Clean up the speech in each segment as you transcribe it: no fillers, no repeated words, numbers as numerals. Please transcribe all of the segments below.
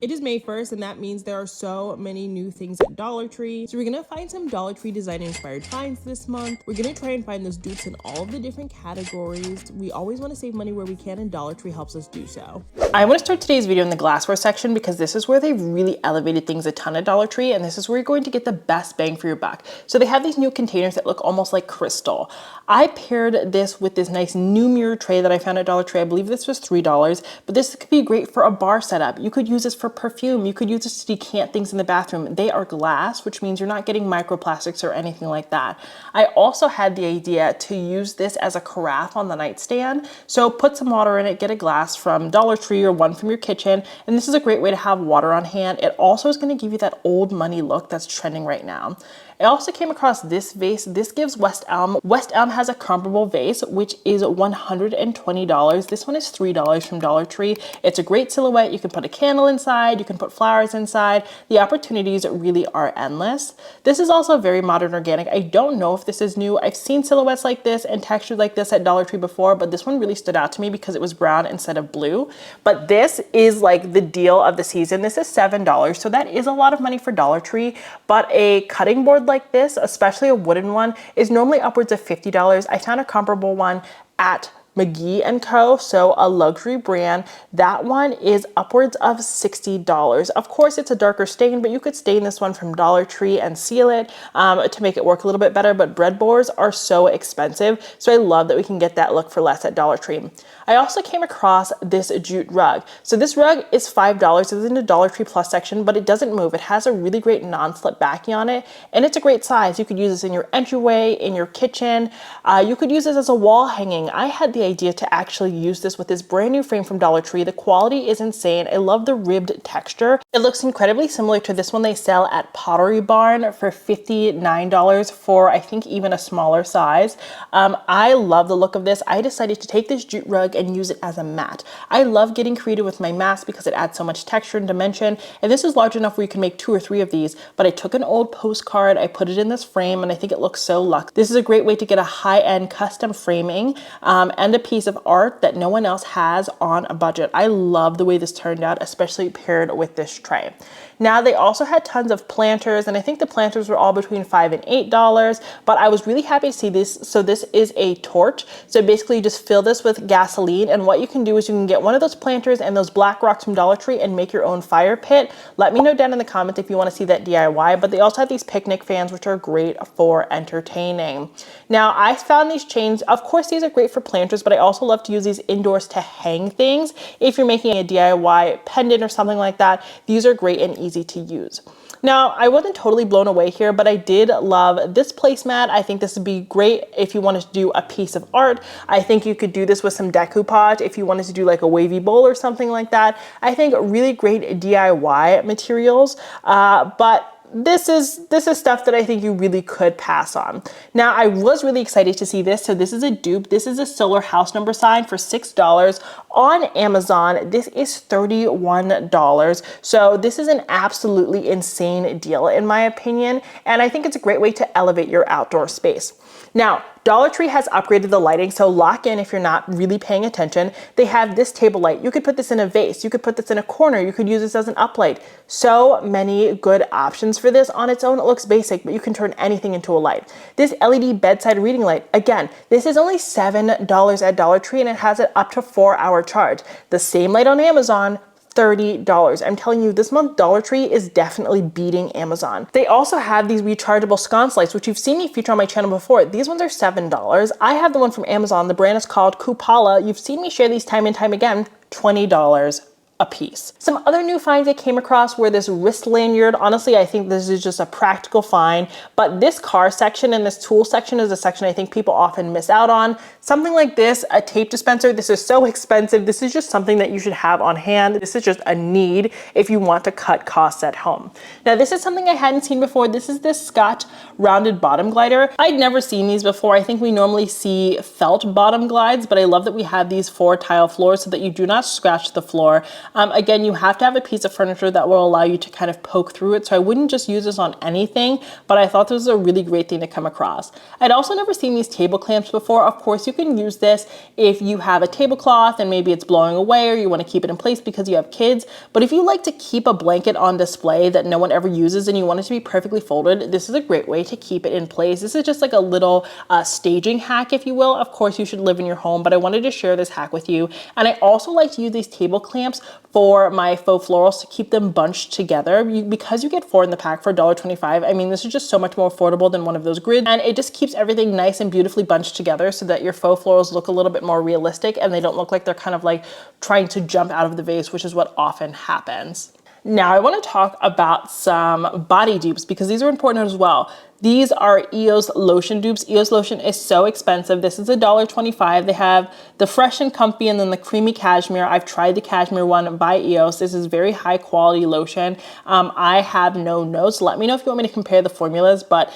It is May 1st, and that means there are so many new things at Dollar Tree. So we're gonna find some Dollar Tree design inspired finds this month. We're gonna try and find those dupes in all of the different categories. We always wanna save money where we can, and Dollar Tree helps us do so. I wanna start today's video in the glassware section because this is where they've really elevated things a ton at Dollar Tree, and this is where you're going to get the best bang for your buck. So they have these new containers that look almost like crystal. I paired this with this nice new mirror tray that I found at Dollar Tree. I believe this was $3, but this could be great for a bar setup. You could use this for perfume. You could use this to decant things in the bathroom. They are glass, which means you're not getting microplastics or anything like that. I also had the idea to use this as a carafe on the nightstand. So put some water in it, get a glass from Dollar Tree or one from your kitchen, and this is a great way to have water on hand. It also is going to give you that old money look that's trending right now. I also came across this vase. This gives West Elm. West Elm has a comparable vase, which is $120. This one is $3 from Dollar Tree. It's a great silhouette. You can put a candle inside. You can put flowers inside. The opportunities really are endless. This is also very modern organic. I don't know if this is new. I've seen silhouettes like this and textures like this at Dollar Tree before, but this one really stood out to me because it was brown instead of blue. But this is like the deal of the season. This is $7, so that is a lot of money for Dollar Tree, but a cutting board like this, especially a wooden one, is normally upwards of $50. I found a comparable one at McGee & Co., so a luxury brand. That one is upwards of $60. Of course, it's a darker stain, but you could stain this one from Dollar Tree and seal it to make it work a little bit better, but breadboards are so expensive, so I love that we can get that look for less at Dollar Tree. I also came across this jute rug. So this rug is $5. It's in the Dollar Tree Plus section, but it doesn't move. It has a really great non-slip backing on it, and it's a great size. You could use this in your entryway, in your kitchen. You could use this as a wall hanging. I had the idea to actually use this with this brand new frame from Dollar Tree. The quality is insane. I love the ribbed texture. It looks incredibly similar to this one they sell at Pottery Barn for $59 for, I think, even a smaller size. I love the look of this. I decided to take this jute rug and use it as a mat. I love getting creative with my mats because it adds so much texture and dimension, and this is large enough where you can make 2 or 3 of these, but I took an old postcard, I put it in this frame, and I think it looks so luxe. This is a great way to get a high-end custom framing and a piece of art that no one else has on a budget. I love the way this turned out, especially paired with this tray. Now, they also had tons of planters, and I think the planters were all between $5 and $8, but I was really happy to see this. So this is a torch. So basically you just fill this with gasoline, and what you can do is you can get one of those planters and those black rocks from Dollar Tree and make your own fire pit. Let me know down in the comments if you want to see that DIY, but they also have these picnic fans, which are great for entertaining. Now, I found these chains. Of course, these are great for planters, but I also love to use these indoors to hang things. If you're making a DIY pendant or something like that, these are great and easy to use. Now, I wasn't totally blown away here, but I did love this placemat. I think this would be great if you wanted to do a piece of art. I think you could do this with some decoupage if you wanted to do like a wavy bowl or something like that. I think really great DIY materials, but this is stuff that I think you really could pass on. Now, I was really excited to see this. So this is a dupe. This is a solar house number sign for $6 on Amazon. This is $31. So this is an absolutely insane deal in my opinion. And I think it's a great way to elevate your outdoor space. Now, Dollar Tree has upgraded the lighting, so lock in if you're not really paying attention. They have this table light. You could put this in a vase. You could put this in a corner. You could use this as an uplight. So many good options for this. On its own, it looks basic, but you can turn anything into a light. This LED bedside reading light, again, this is only $7 at Dollar Tree, and it has an up to 4-hour charge. The same light on Amazon, $30. I'm telling you, this month Dollar Tree is definitely beating Amazon. They also have these rechargeable sconce lights, which you've seen me feature on my channel before. These ones are $7. I have the one from Amazon. The brand is called Kupala. You've seen me share these time and time again. $20 a piece. Some other new finds I came across were this wrist lanyard. Honestly, I think this is just a practical find, but this car section and this tool section is a section I think people often miss out on. Something like this, a tape dispenser. This is so expensive. This is just something that you should have on hand. This is just a need if you want to cut costs at home. Now, this is something I hadn't seen before. This is this Scotch rounded bottom glider. I'd never seen these before. I think we normally see felt bottom glides, but I love that we have these 4 tile floors so that you do not scratch the floor. Again, you have to have a piece of furniture that will allow you to kind of poke through it. So I wouldn't just use this on anything, but I thought this was a really great thing to come across. I'd also never seen these table clamps before. Of course, you can use this if you have a tablecloth and maybe it's blowing away or you want to keep it in place because you have kids. But if you like to keep a blanket on display that no one ever uses and you want it to be perfectly folded, this is a great way to keep it in place. This is just like a little staging hack, if you will. Of course, you should live in your home, but I wanted to share this hack with you. And I also like to use these table clamps for my faux florals to keep them bunched together. Because you get 4 in the pack for $1.25, I mean, this is just so much more affordable than one of those grids, and it just keeps everything nice and beautifully bunched together so that your faux florals look a little bit more realistic and they don't look like they're kind of like trying to jump out of the vase, which is what often happens. Now I want to talk about some body dupes because these are important as well. These are EOS lotion dupes. EOS lotion is so expensive. This is $1.25. They have the Fresh and Comfy and then the Creamy Cashmere. I've tried the Cashmere one by EOS. This is very high quality lotion. I have no notes. Let me know if you want me to compare the formulas, but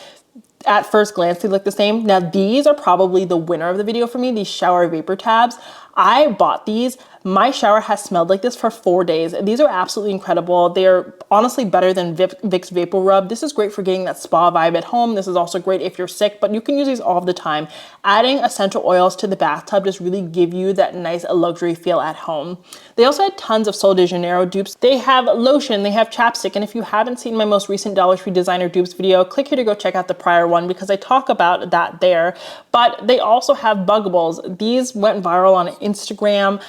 at first glance, they look the same. Now, these are probably the winner of the video for me, these shower vapor tabs. I bought these. My shower has smelled like this for 4 days. These are absolutely incredible. They're honestly better than Vicks Vapor Rub. This is great for getting that spa vibe at home. This is also great if you're sick, but you can use these all the time. Adding essential oils to the bathtub just really give you that nice luxury feel at home. They also had tons of Sol de Janeiro dupes. They have lotion, they have chapstick, and if you haven't seen my most recent Dollar Tree designer dupes video, click here to go check out the prior one because I talk about that there. But they also have Buggables. These went viral on Instagram.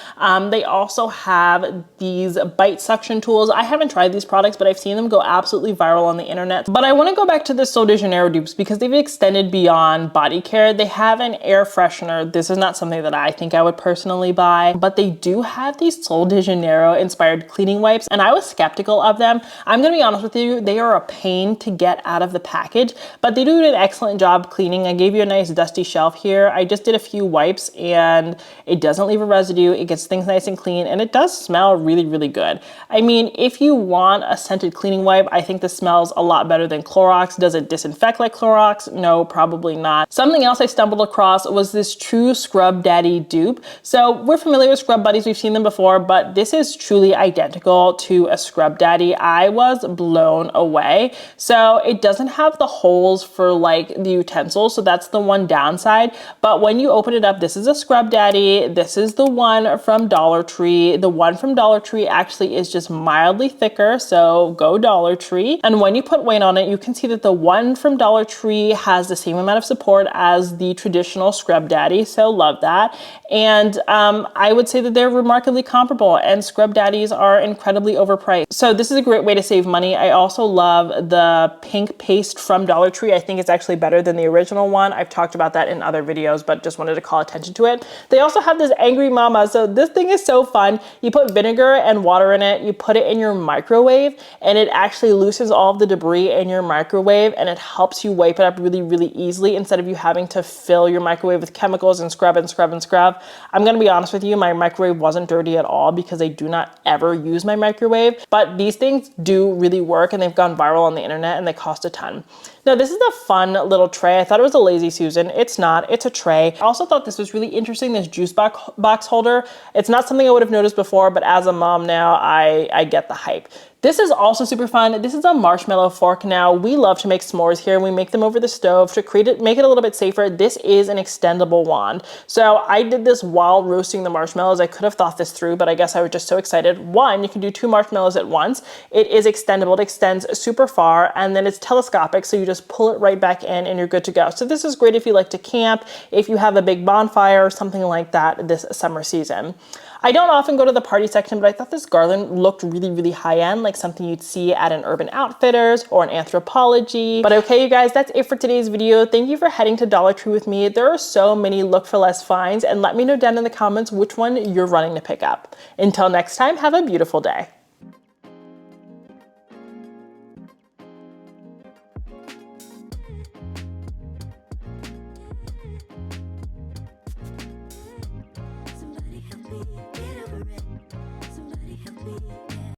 They also have these bite suction tools. I haven't tried these products, but I've seen them go absolutely viral on the internet. But I want to go back to the Sol de Janeiro dupes because they've extended beyond body care. They have an air freshener. This is not something that I think I would personally buy, but they do have these Sol de Janeiro inspired cleaning wipes, and I was skeptical of them. I'm going to be honest with you, they are a pain to get out of the package, but they do an excellent job cleaning. I gave you a nice dusty shelf here. I just did a few wipes and it doesn't leave a residue. It gets things nice and clean, and it does smell really, really good. I mean, if you want a scented cleaning wipe, I think this smells a lot better than Clorox. Does it disinfect like Clorox? No, probably not. Something else I stumbled across was this True Scrub Daddy dupe. So we're familiar with Scrub Buddies. We've seen them before, but this is truly identical to a Scrub Daddy. I was blown away. So it doesn't have the holes for like the utensils. So that's the one downside. But when you open it up, this is a Scrub Daddy. This is the one from Dollar Tree. The one from Dollar Tree actually is just mildly thicker, so go Dollar Tree. And when you put weight on it, you can see that the one from Dollar Tree has the same amount of support as the traditional Scrub Daddy, so love that. And I would say that they're remarkably comparable, and Scrub Daddies are incredibly overpriced. So this is a great way to save money. I also love the pink paste from Dollar Tree. I think it's actually better than the original one. I've talked about that in other videos, but just wanted to call attention to it. They also have this Angry Mama. So this thing is so fun. You put vinegar and water in it, you put it in your microwave, and it actually loosens all of the debris in your microwave, and it helps you wipe it up really, really easily instead of you having to fill your microwave with chemicals and scrub and scrub and scrub. I'm gonna be honest with you, my microwave wasn't dirty at all because I do not ever use my microwave, but these things do really work, and they've gone viral on the internet, and they cost a ton. Now, this is a fun little tray. I thought it was a Lazy Susan. It's not, it's a tray. I also thought this was really interesting, this juice box holder. It's not something I would have noticed before, but as a mom now, I get the hype. This is also super fun. This is a marshmallow fork. Now, we love to make s'mores here, and we make them over the stove to make it a little bit safer. This is an extendable wand. So I did this while roasting the marshmallows. I could have thought this through, but I guess I was just so excited. One, you can do 2 marshmallows at once. It is extendable. It extends super far, and then it's telescopic, so you just pull it right back in and you're good to go. So this is great if you like to camp, if you have a big bonfire or something like that this summer season. I don't often go to the party section, but I thought this garland looked really, really high end, like something you'd see at an Urban Outfitters or an Anthropologie. But okay, you guys, that's it for today's video. Thank you for heading to Dollar Tree with me. There are so many look for less finds, and let me know down in the comments which one you're running to pick up. Until next time, have a beautiful day.